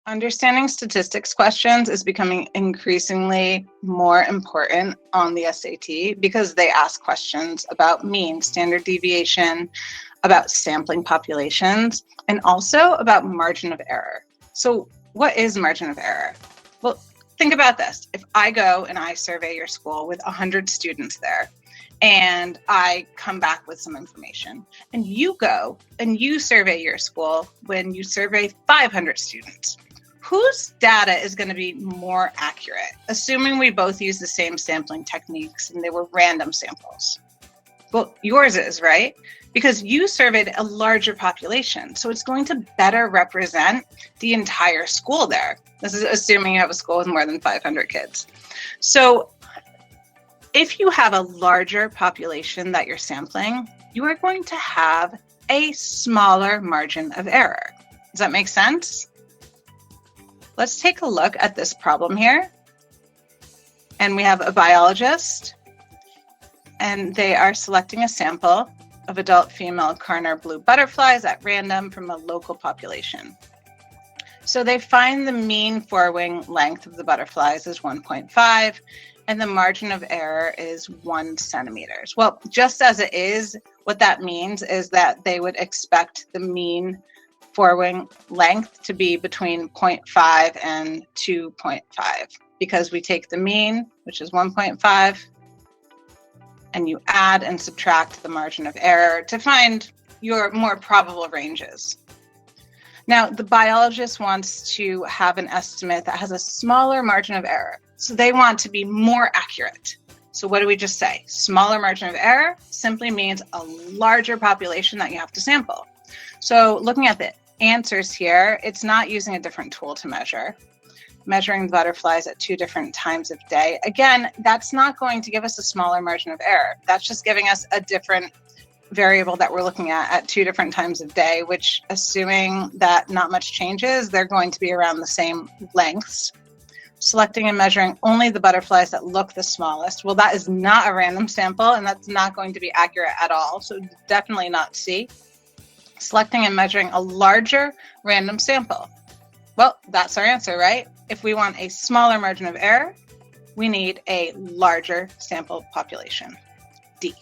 Understanding statistics questions is becoming increasingly more important on the SAT because they ask questions about mean, standard deviation, about sampling populations, and also about margin of error. So what is margin of error? Well, think about this. If I go and I survey your school with 100 students there, and I come back with some information, and you go and you survey your school when you survey 500 students, whose data is going to be more accurate, assuming we both use the same sampling techniques and they were random samples? Well, yours is, right? Because you surveyed a larger population, so it's going to better represent the entire school there. This is assuming you have a school with more than 500 kids. So if you have a larger population that you're sampling, you are going to have a smaller margin of error. Does that make sense? Let's take a look at this problem here. And we have a biologist, and they are selecting a sample of adult female Carner blue butterflies at random from a local population. So they find the mean forewing length of the butterflies is 1.5, and the margin of error is 1 centimeter. Well, just as it is, what that means is that they would expect the mean forewing length to be between 0.5 and 2.5, because we take the mean, which is 1.5, and you add and subtract the margin of error to find your more probable ranges. Now, the biologist wants to have an estimate that has a smaller margin of error. So they want to be more accurate. So what do we just say? Smaller margin of error simply means a larger population that you have to sample. So looking at the answers here, it's not using a different tool to measure. Measuring the butterflies at 2 different times of day. Again, that's not going to give us a smaller margin of error. That's just giving us a different variable that we're looking at 2 different times of day, which, assuming that not much changes, they're going to be around the same lengths. Selecting and measuring only the butterflies that look the smallest. Well, that is not a random sample, and that's not going to be accurate at all. So definitely not C. Selecting and measuring a larger random sample. Well, that's our answer, right? If we want a smaller margin of error, we need a larger sample population. D.